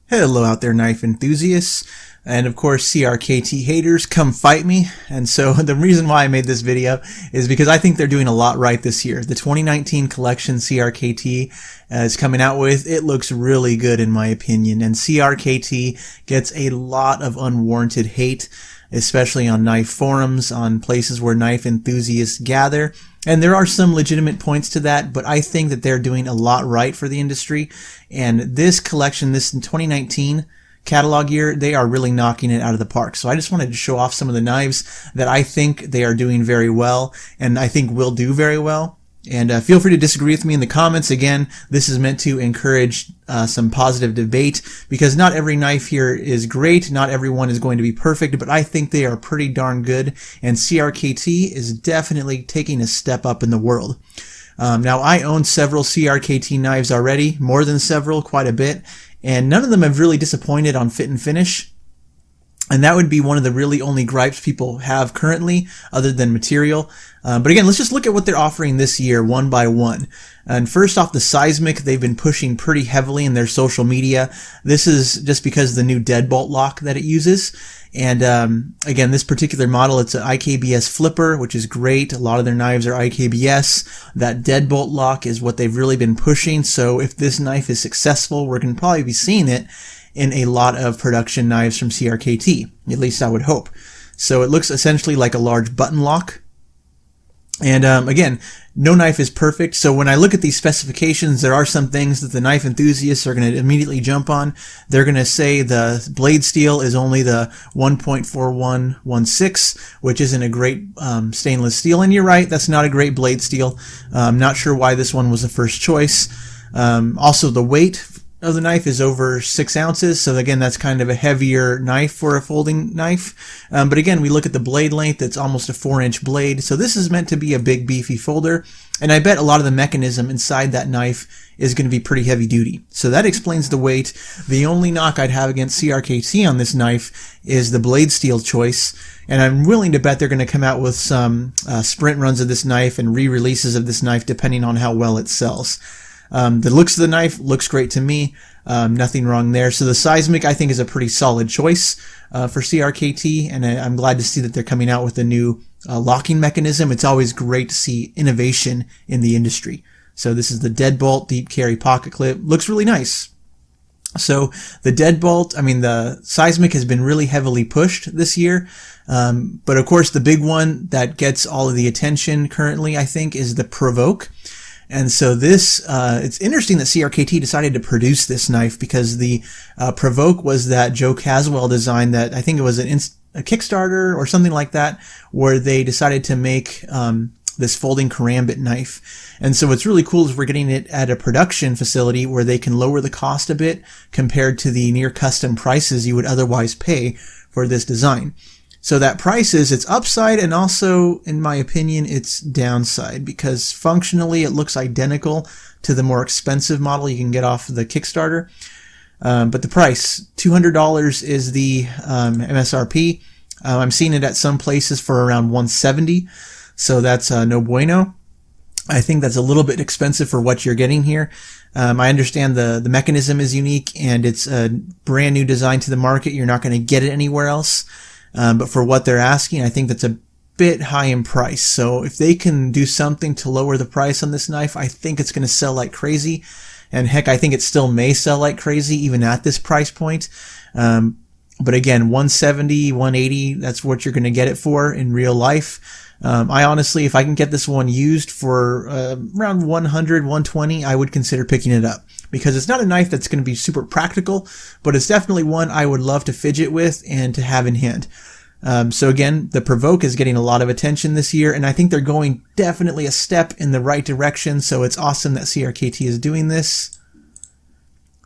Hello out there, knife enthusiasts, and of course CRKT haters, come fight me. And so the reason why I made this video is because I think they're doing a lot right this year. The 2019 collection CRKT is coming out with, it looks really good in my opinion, and CRKT gets a lot of unwarranted hate, especially on knife forums, on places where knife enthusiasts gather. And there are some legitimate points to that, but I think that they're doing a lot right for the industry. And this collection, this 2019 catalog year, they are really knocking it out of the park. So I just wanted to show off some of the knives that I think they are doing very well, and I think will do very well. And feel free to disagree with me in the comments. Again, this is meant to encourage some positive debate, because not every knife here is great. Not everyone is going to be perfect, but I think they are pretty darn good. And CRKT is definitely taking a step up in the world. Now, I own several CRKT knives already, more than several, quite a bit, and none of them have really disappointed on fit and finish. And that would be one of the really only gripes people have currently, other than material. But again, let's just look at what they're offering this year, one by one. And first off, the seismic, they've been pushing pretty heavily in their social media. This is just because of the new deadbolt lock that it uses. And again, this particular model, it's an IKBS flipper, which is great. A lot of their knives are IKBS. That deadbolt lock is what they've really been pushing. So if this knife is successful, we're going to probably be seeing it in a lot of production knives from CRKT. At least I would hope. So it looks essentially like a large button lock. And again, no knife is perfect. So when I look at these specifications, there are some things that the knife enthusiasts are going to immediately jump on. They're going to say the blade steel is only the 1.4116, which isn't a great stainless steel. And you're right, that's not a great blade steel. I'm not sure why this one was the first choice. Also, the weight of the knife is over 6 ounces, so again, that's kind of a heavier knife for a folding knife. But again, we look at the blade length, it's almost a 4-inch blade, so this is meant to be a big beefy folder, and I bet a lot of the mechanism inside that knife is going to be pretty heavy duty. So that explains the weight. The only knock I'd have against CRKT on this knife is the blade steel choice, and I'm willing to bet they're going to come out with some sprint runs of this knife and re-releases of this knife depending on how well it sells. The looks of the knife looks great to me. Nothing wrong there. So the seismic, I think, is a pretty solid choice for CRKT, and I'm glad to see that they're coming out with a new locking mechanism. It's always great to see innovation in the industry. So this is the deadbolt deep carry pocket clip. Looks really nice. So the deadbolt, the seismic has been really heavily pushed this year. But of course, the big one that gets all of the attention currently, I think, is the Provoke. And so this, it's interesting that CRKT decided to produce this knife, because the Provoke was that Joe Caswell design that I think it was a Kickstarter or something like that, where they decided to make this folding karambit knife. And so what's really cool is we're getting it at a production facility where they can lower the cost a bit compared to the near custom prices you would otherwise pay for this design. So that price is its upside, and also, in my opinion, its downside, because functionally it looks identical to the more expensive model you can get off the Kickstarter. But the price, $200 is the MSRP. I'm seeing it at some places for around $170, so that's no bueno. I think that's a little bit expensive for what you're getting here. I understand the mechanism is unique, and it's a brand new design to the market. You're not going to get it anywhere else. But for what they're asking, I think that's a bit high in price. So if they can do something to lower the price on this knife, I think it's going to sell like crazy. And heck, I think it still may sell like crazy even at this price point. But again, 170, 180, that's what you're going to get it for in real life. I honestly, if I can get this one used for around 100, 120, I would consider picking it up, because it's not a knife that's going to be super practical, but it's definitely one I would love to fidget with and to have in hand. So again, the Provoke is getting a lot of attention this year, and I think they're going definitely a step in the right direction, so it's awesome that CRKT is doing this.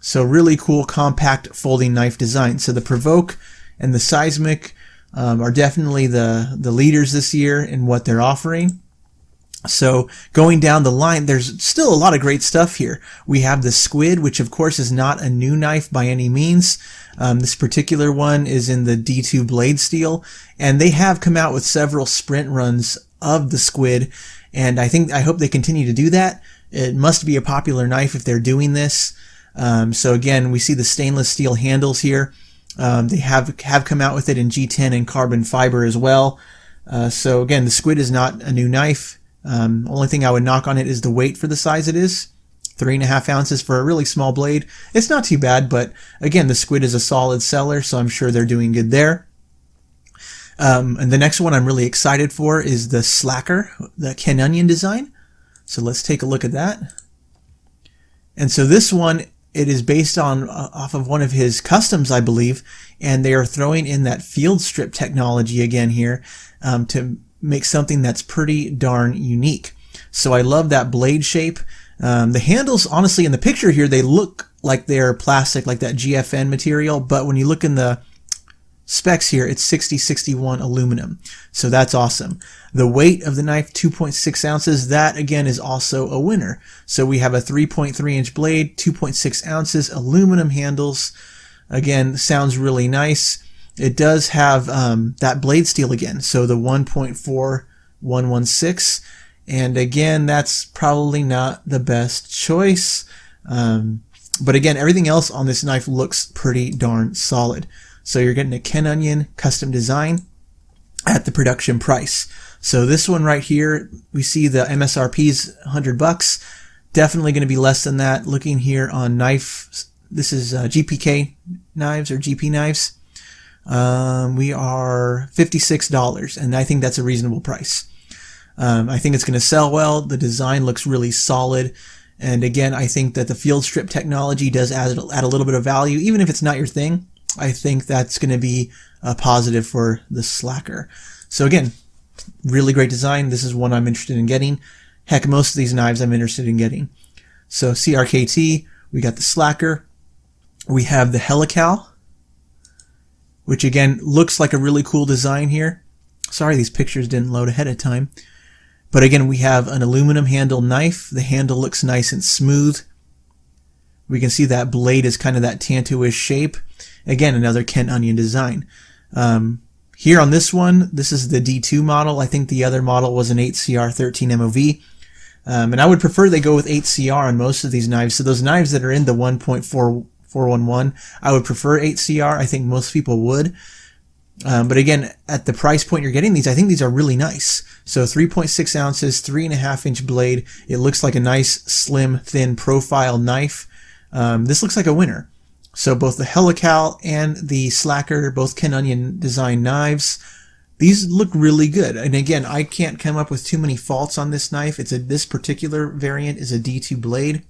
So really cool compact folding knife design. So the Provoke and the seismic are definitely the leaders this year in what they're offering. So going down the line, there's still a lot of great stuff here. We have the Squid, which of course is not a new knife by any means. This particular one is in the D2 blade steel, and they have come out with several sprint runs of the Squid, and I hope they continue to do that. It must be a popular knife if they're doing this. So again, we see the stainless steel handles here. They have come out with it in G10 and carbon fiber as well. So again, the squid is not a new knife. Only thing I would knock on it is the weight for the size it is. 3.5 ounces for a really small blade. It's not too bad, but again, the squid is a solid seller, so I'm sure they're doing good there. And the next one I'm really excited for is the Slacker, the Ken Onion design. So let's take a look at that. And so this one, it is based on off of one of his customs, I believe, and they are throwing in that field strip technology again here to make something that's pretty darn unique. So I love that blade shape. The handles, honestly, in the picture here, they look like they're plastic, like that GFN material, but when you look in the specs here, it's 6061 aluminum. So that's awesome. The weight of the knife, 2.6 ounces. That again is also a winner. So we have a 3.3 inch blade, 2.6 ounces, aluminum handles. Again, sounds really nice. It does have that blade steel again. So the 1.4116. And again, that's probably not the best choice. But again, everything else on this knife looks pretty darn solid. So you're getting a Ken Onion custom design at the production price. So this one right here, we see the MSRP's $100. Definitely going to be less than that. Looking here on knife, this is GPK knives or GP knives. We are $56, and I think that's a reasonable price. I think it's going to sell well. The design looks really solid. And again, I think that the field strip technology does add a little bit of value, even if it's not your thing. I think that's going to be a positive for the Slacker. So again, really great design. This is one I'm interested in getting. Heck, most of these knives I'm interested in getting. So CRKT, we got the Slacker. We have the Helical, which again looks like a really cool design here. Sorry, these pictures didn't load ahead of time. But again, we have an aluminum handle knife. The handle looks nice and smooth. We can see that blade is kind of that tanto-ish shape. Again, another Ken Onion design. Here on this one, this is the D2 model. I think the other model was an 8CR 13 MOV. And I would prefer they go with 8CR on most of these knives. So those knives that are in the 1.411, I would prefer 8CR. I think most people would. But again, at the price point you're getting these, I think these are really nice. So 3.6 ounces, 3.5 inch blade. It looks like a nice, slim, thin profile knife. This looks like a winner. So both the Helical and the Slacker, both Ken Onion design knives, these look really good. And again, I can't come up with too many faults on this knife. This particular variant is a D2 blade,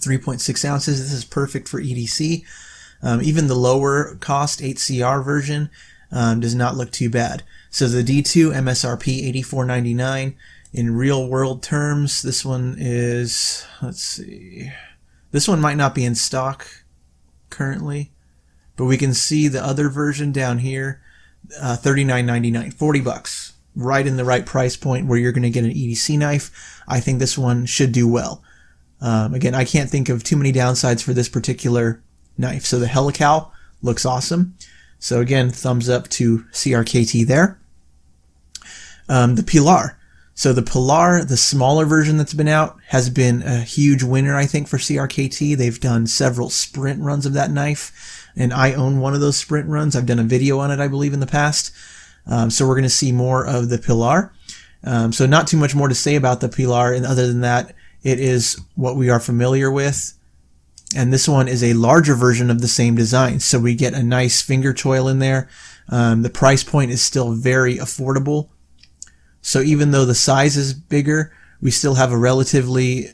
3.6 ounces. This is perfect for EDC. Even the lower cost 8CR version does not look too bad. So the D2 MSRP $84.99. In real world terms, this one is, let's see, this one might not be in stock currently, but we can see the other version down here, $39.99, $40, right in the right price point where you're going to get an EDC knife. I think this one should do well. Again, I can't think of too many downsides for this particular knife. So the Helical looks awesome. So again, thumbs up to CRKT there. The Pilar. So the Pilar, the smaller version that's been out, has been a huge winner, I think, for CRKT. They've done several sprint runs of that knife, and I own one of those sprint runs. I've done a video on it, I believe, in the past. So we're going to see more of the Pilar. So not too much more to say about the Pilar, and other than that, it is what we are familiar with. And this one is a larger version of the same design. So we get a nice finger choil in there. The price point is still very affordable. So even though the size is bigger, we still have a relatively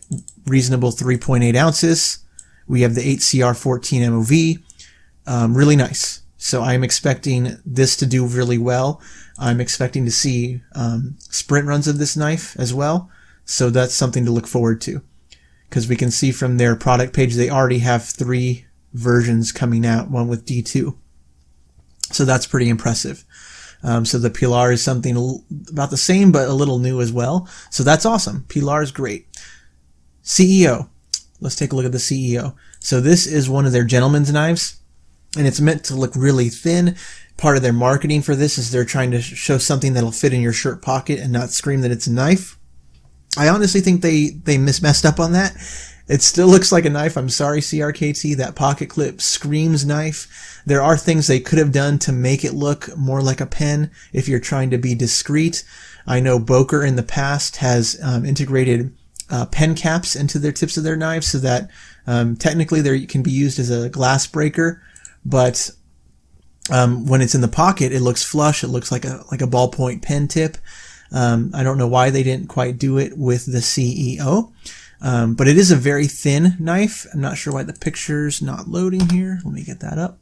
reasonable 3.8 ounces. We have the 8CR 14 MOV. Really nice. So I'm expecting this to do really well. I'm expecting to see sprint runs of this knife as well. So that's something to look forward to. Because we can see from their product page, they already have 3 versions coming out, one with D2. So that's pretty impressive. So the Pilar is something about the same, but a little new as well. So that's awesome. Pilar is great. CEO. Let's take a look at the CEO. So this is one of their gentleman's knives, and it's meant to look really thin. Part of their marketing for this is they're trying to show something that'll fit in your shirt pocket and not scream that it's a knife. I honestly think they messed up on that. It still looks like a knife. I'm sorry, CRKT. That pocket clip screams knife. There are things they could have done to make it look more like a pen if you're trying to be discreet. I know Boker in the past has integrated pen caps into their tips of their knives so that technically they can be used as a glass breaker, but when it's in the pocket, it looks flush. It looks like a ballpoint pen tip. I don't know why they didn't quite do it with the CEO. But it is a very thin knife. I'm not sure why the picture's not loading here. Let me get that up.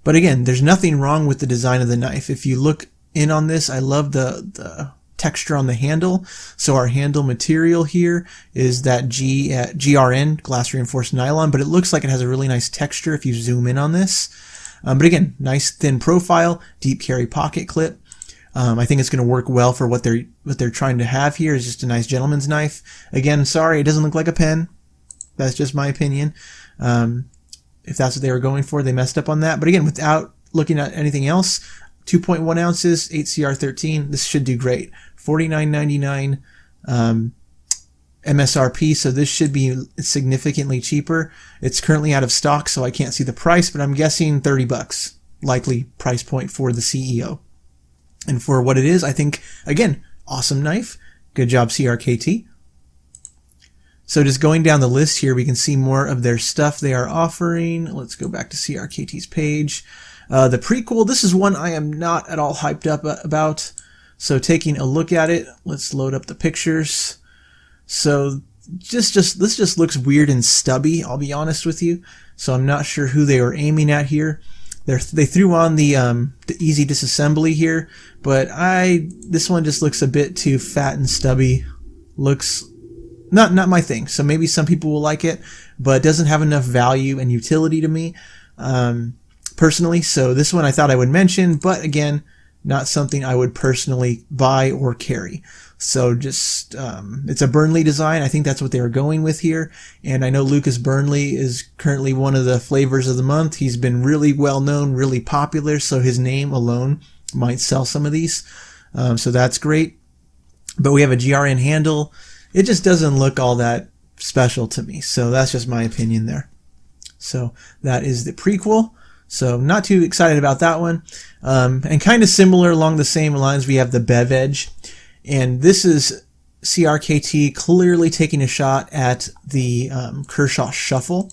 But again, there's nothing wrong with the design of the knife. If you look in on this, I love the texture on the handle. So our handle material here is that GRN, glass reinforced nylon, but it looks like it has a really nice texture if you zoom in on this. But again, nice thin profile, deep carry pocket clip. I think it's going to work well for what they're trying to have here is just a nice gentleman's knife. Again, sorry, it doesn't look like a pen. That's just my opinion. If that's what they were going for, they messed up on that. But again, without looking at anything else, 2.1 ounces, 8CR13, this should do great. $49.99 MSRP, so this should be significantly cheaper. It's currently out of stock, so I can't see the price, but I'm guessing $30, likely price point for the CEO. And for what it is, I think, again, awesome knife. Good job, CRKT. So just going down the list here, we can see more of their stuff they are offering. Let's go back to CRKT's page. The prequel, this is one I am not at all hyped up about. So taking a look at it, let's load up the pictures. So this just looks weird and stubby, I'll be honest with you. So I'm not sure who they were aiming at here. They threw on the easy disassembly here, but this one just looks a bit too fat and stubby. Looks not my thing. So maybe some people will like it, but it doesn't have enough value and utility to me personally. So this one I thought I would mention, but again, not something I would personally buy or carry. So just, it's a Burnley design. I think that's what they were going with here. And I know Lucas Burnley is currently one of the flavors of the month. He's been really well known, really popular. So his name alone might sell some of these. So that's great. But we have a GRN handle. It just doesn't look all that special to me. So that's just my opinion there. So that is the prequel. So not too excited about that one. And kind of similar along the same lines, we have the bev-edge. And this is CRKT clearly taking a shot at the Kershaw Shuffle.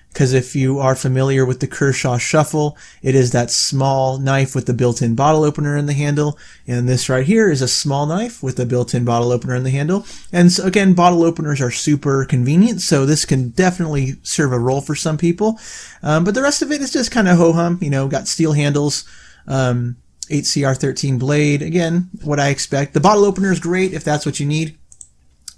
Because if you are familiar with the Kershaw Shuffle, it is that small knife with the built-in bottle opener in the handle. And this right here is a small knife with a built-in bottle opener in the handle. And so again, bottle openers are super convenient, so this can definitely serve a role for some people. But the rest of it is just kind of ho-hum. You know, got steel handles, 8CR13 blade. Again, what I expect. The bottle opener is great if that's what you need.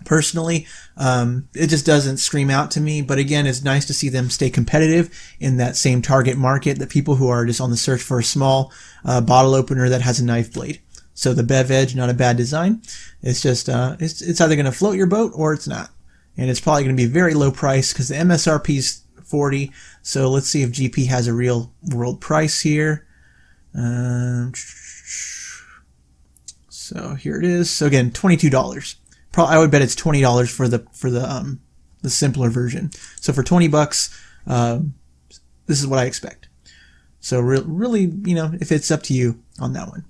Personally, it just doesn't scream out to me, but again, it's nice to see them stay competitive in that same target market, the people who are just on the search for a small bottle opener that has a knife blade. So the bev-edge, not a bad design. It's just, it's either going to float your boat or it's not. And it's probably going to be very low price because the MSRP is $40. So let's see if GP has a real world price here. So here it is. So again, $22. I would bet it's $20 for the simpler version. So for $20, this is what I expect. So really, you know, if it's up to you on that one.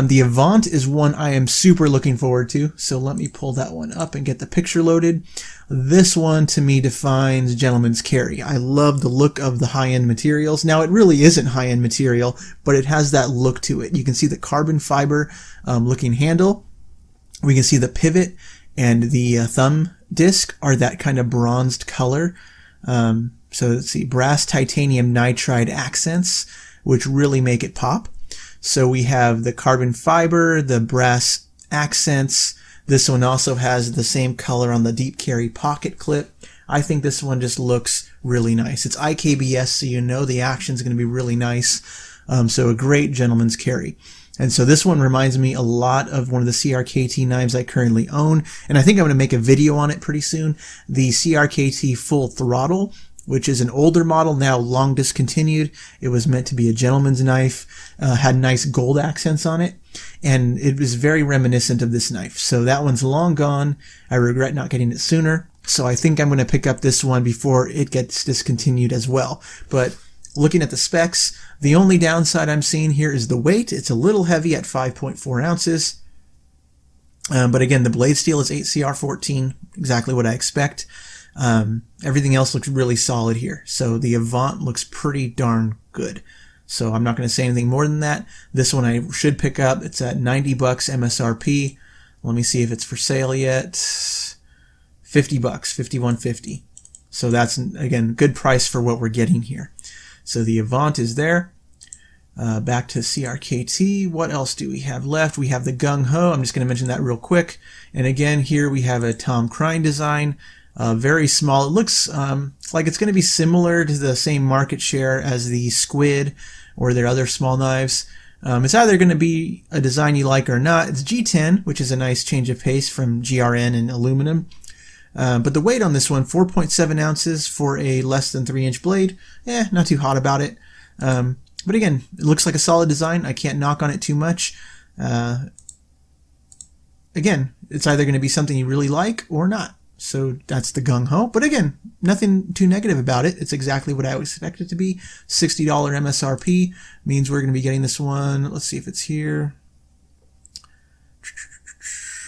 The Avant is one I am super looking forward to. So let me pull that one up and get the picture loaded. This one to me defines gentleman's carry. I love the look of the high-end materials. Now it really isn't high-end material, but it has that look to it. You can see the carbon fiber looking handle. We can see the pivot and the thumb disc are that kind of bronzed color. So let's see, brass titanium nitride accents, which really make it pop. So we have the carbon fiber, the brass accents. This one also has the same color on the deep carry pocket clip. I think this one just looks really nice. It's IKBS, so you know the action is going to be really nice. So a great gentleman's carry. And so this one reminds me a lot of one of the CRKT knives I currently own. And I think I'm going to make a video on it pretty soon. The CRKT Full Throttle, which is an older model, now long discontinued. It was meant to be a gentleman's knife, had nice gold accents on it. And it was very reminiscent of this knife. So that one's long gone. I regret not getting it sooner. So I think I'm going to pick up this one before it gets discontinued as well. But looking at the specs, the only downside I'm seeing here is the weight. It's a little heavy at 5.4 ounces. But again, the blade steel is 8CR14, exactly what I expect. Everything else looks really solid here. So the Avant looks pretty darn good. So I'm not going to say anything more than that. This one I should pick up. It's at $90 MSRP. Let me see if it's for sale yet. $50, $51.50. So that's, again, good price for what we're getting here. So the Avant is there. Back to CRKT. What else do we have left? We have the gung-ho. I'm just going to mention that real quick. And again, here we have a Tom Crine design. Very small. It looks like it's going to be similar to the same market share as the Squid or their other small knives. It's either going to be a design you like or not. It's G10, which is a nice change of pace from GRN and aluminum. But the weight on this one, 4.7 ounces for a less than 3-inch blade. Not too hot about it. But again, it looks like a solid design. I can't knock on it too much. Again, it's either going to be something you really like or not. So that's the gung-ho. But again, nothing too negative about it. It's exactly what I would expect it to be. $60 MSRP means we're going to be getting this one. Let's see if it's here.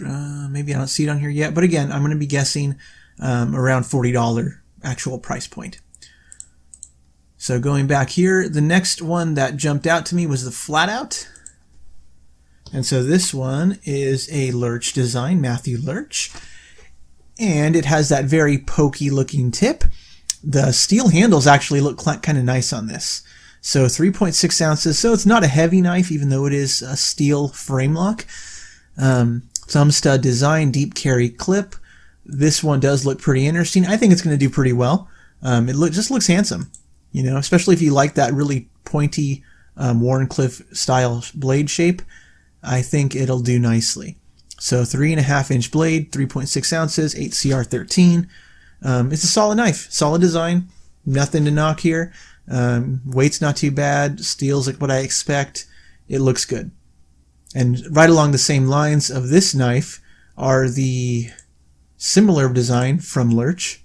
Maybe I don't see it on here yet. But again, I'm going to be guessing around $40 actual price point. So going back here, the next one that jumped out to me was the flat out. And so this one is a Lurch design, Matthew Lurch. And it has that very pokey looking tip. The steel handles actually look kind of nice on this. So 3.6 ounces. So it's not a heavy knife, even though it is a steel frame lock. Thumb stud design, deep carry clip. This one does look pretty interesting. I think it's going to do pretty well. It just looks handsome. You know, especially if you like that really pointy Wharncliffe style blade shape, I think it'll do nicely. So 3.5-inch blade, 3.6 ounces, 8CR13. It's a solid knife, solid design, nothing to knock here. Weight's not too bad, steel's like what I expect. It looks good. And right along the same lines of this knife are the similar design from Lurch.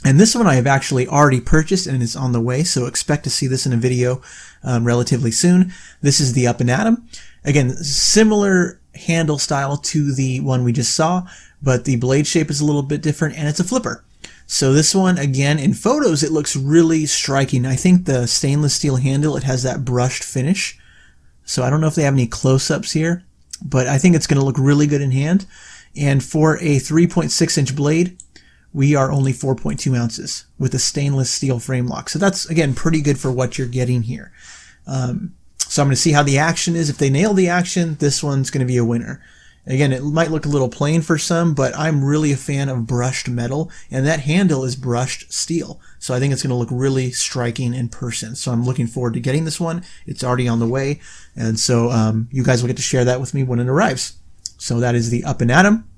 And this one I have actually already purchased and is on the way, so expect to see this in a video relatively soon. This is the Up and Atom. Again, similar handle style to the one we just saw, but the blade shape is a little bit different and it's a flipper. So this one, again, in photos, it looks really striking. I think the stainless steel handle, it has that brushed finish. So I don't know if they have any close-ups here, but I think it's going to look really good in hand. And for a 3.6-inch blade, we are only 4.2 ounces with a stainless steel frame lock. So that's, again, pretty good for what you're getting here. So I'm going to see how the action is. If they nail the action, this one's going to be a winner. Again, it might look a little plain for some, but I'm really a fan of brushed metal, and that handle is brushed steel. So I think it's going to look really striking in person. So I'm looking forward to getting this one. It's already on the way, and so you guys will get to share that with me when it arrives. So that is the Up and Atom.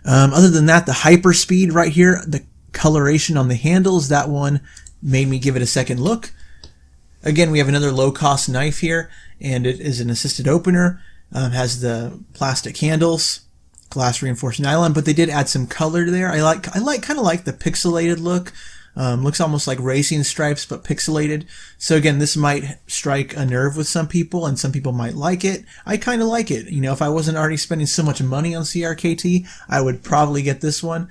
Other than that, the Hyperspeed right here, the coloration on the handles, that one made me give it a second look. Again, we have another low-cost knife here, and it is an assisted opener. Has the plastic handles, glass reinforced nylon, but they did add some color there. I kind of like the pixelated look. Looks almost like racing stripes, but pixelated. So again, this might strike a nerve with some people, and some people might like it. I kind of like it. You know, if I wasn't already spending so much money on CRKT, I would probably get this one.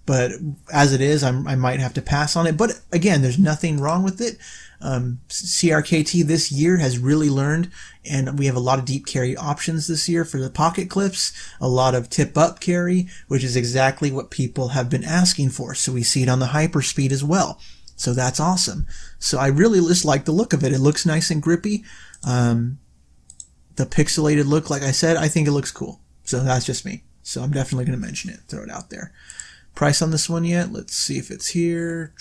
But as it is, I might have to pass on it. But again, there's nothing wrong with it. CRKT this year has really learned, and we have a lot of deep carry options this year for the pocket clips, a lot of tip up carry, which is exactly what people have been asking for. So we see it on the Hyperspeed as well. So that's awesome. So I really just like the look of it. It looks nice and grippy. The pixelated look, like I said, I think it looks cool. So that's just me. So I'm definitely going to mention it, throw it out there. Price on this one yet? Let's see if it's here.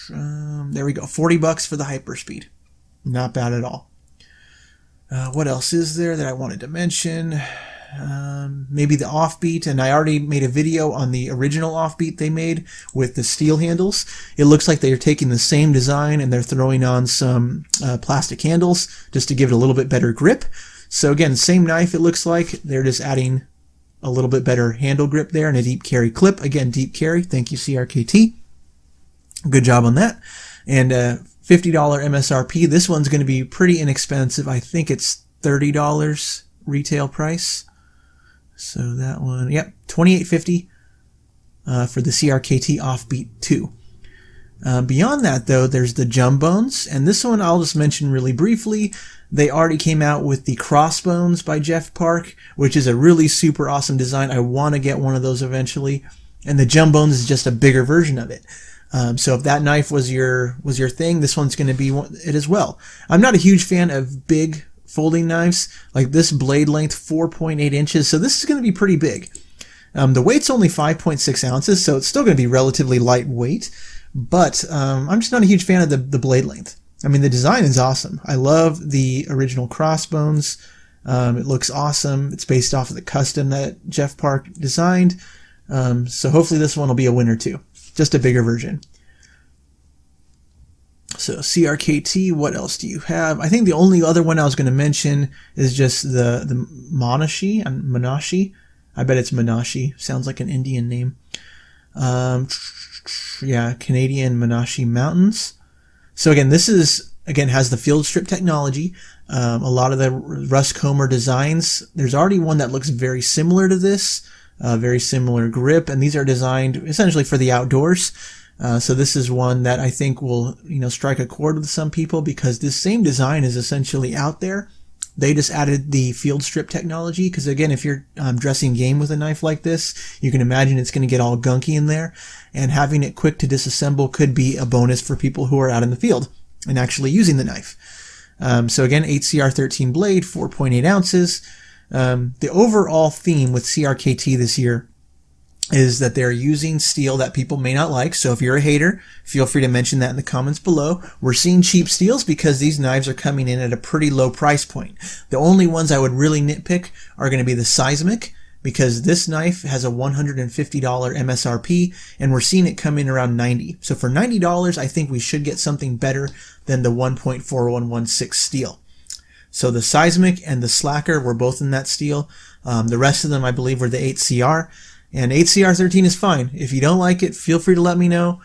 There we go. $40 for the Hyperspeed. Not bad at all. What else is there that I wanted to mention? Maybe the Offbeat, and I already made a video on the original Offbeat they made with the steel handles. It looks like they're taking the same design and they're throwing on some plastic handles just to give it a little bit better grip. So again, same knife it looks like. They're just adding a little bit better handle grip there and a deep carry clip. Again, deep carry. Thank you, CRKT. Good job on that. And $50 MSRP. This one's going to be pretty inexpensive. I think it's $30 retail price. So that one, yep, $28.50 for the CRKT Offbeat 2. Beyond that, though, there's the Jumbones, and this one I'll just mention really briefly. They already came out with the Crossbones by Jeff Park, which is a really super awesome design. I want to get one of those eventually, and the Jumbones is just a bigger version of it. So if that knife was your thing, this one's going to be it as well. I'm not a huge fan of big folding knives, like this blade length, 4.8 inches, so this is going to be pretty big. The weight's only 5.6 ounces, so it's still going to be relatively lightweight. But I'm just not a huge fan of the blade length. I mean, the design is awesome. I love the original Crossbones. It looks awesome. It's based off of the custom that Jeff Park designed. So hopefully this one will be a winner too. Just a bigger version. So CRKT, what else do you have? I think the only other one I was going to mention is just the Manashi. I bet it's Manashi. Sounds like an Indian name. Yeah, Canadian Manashi Mountains. So again, this has the field strip technology. A lot of the Russ Comer designs, there's already one that looks very similar to this, very similar grip, and these are designed essentially for the outdoors. So this is one that I think will, strike a chord with some people because this same design is essentially out there. They just added the field strip technology because, again, if you're dressing game with a knife like this, you can imagine it's going to get all gunky in there, and having it quick to disassemble could be a bonus for people who are out in the field and actually using the knife. So again, 8CR13 blade, 4.8 ounces. The overall theme with CRKT this year is that they're using steel that people may not like. So if you're a hater, feel free to mention that in the comments below. We're seeing cheap steels because these knives are coming in at a pretty low price point. The only ones I would really nitpick are going to be the Seismic, because this knife has a $150 MSRP and we're seeing it come in around $90. So for $90, I think we should get something better than the 1.4116 steel. So the Seismic and the Slacker were both in that steel. The rest of them, I believe, were the 8CR. And 8CR13 is fine. If you don't like it, feel free to let me know.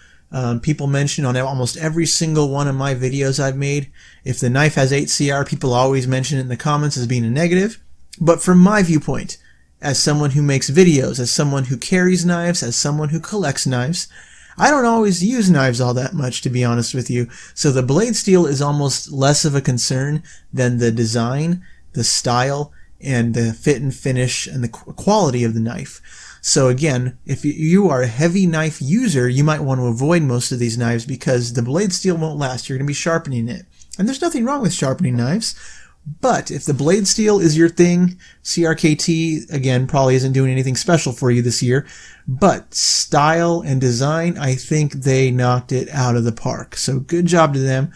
People mention on almost every single one of my videos I've made, if the knife has 8CR, people always mention it in the comments as being a negative. But from my viewpoint, as someone who makes videos, as someone who carries knives, as someone who collects knives, I don't always use knives all that much, to be honest with you. So the blade steel is almost less of a concern than the design, the style, and the fit and finish and the quality of the knife. So again, if you are a heavy knife user, you might want to avoid most of these knives because the blade steel won't last. You're going to be sharpening it. And there's nothing wrong with sharpening knives. But if the blade steel is your thing, CRKT, again, probably isn't doing anything special for you this year. But style and design, I think they knocked it out of the park. So good job to them.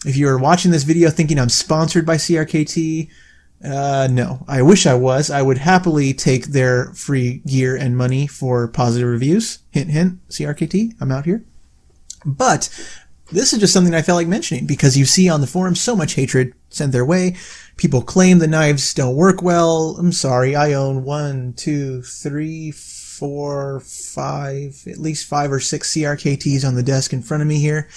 If you're watching this video thinking I'm sponsored by CRKT, no, I wish I was. I would happily take their free gear and money for positive reviews. Hint, hint, CRKT, I'm out here. But this is just something I felt like mentioning because you see on the forums so much hatred sent their way. People claim the knives don't work well. I'm sorry, I own 1, 2, 3, 4, 5, at least 5 or 6 CRKTs on the desk in front of me here.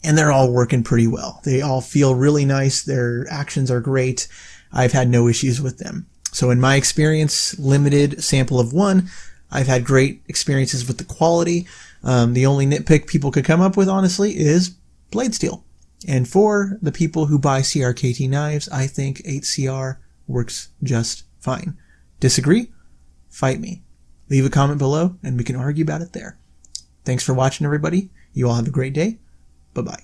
And they're all working pretty well. They all feel really nice. Their actions are great. I've had no issues with them. So in my experience, limited sample of one, I've had great experiences with the quality. The only nitpick people could come up with, honestly, is blade steel. And for the people who buy CRKT knives, I think 8CR works just fine. Disagree? Fight me. Leave a comment below and we can argue about it there. Thanks for watching, everybody. You all have a great day. Bye-bye.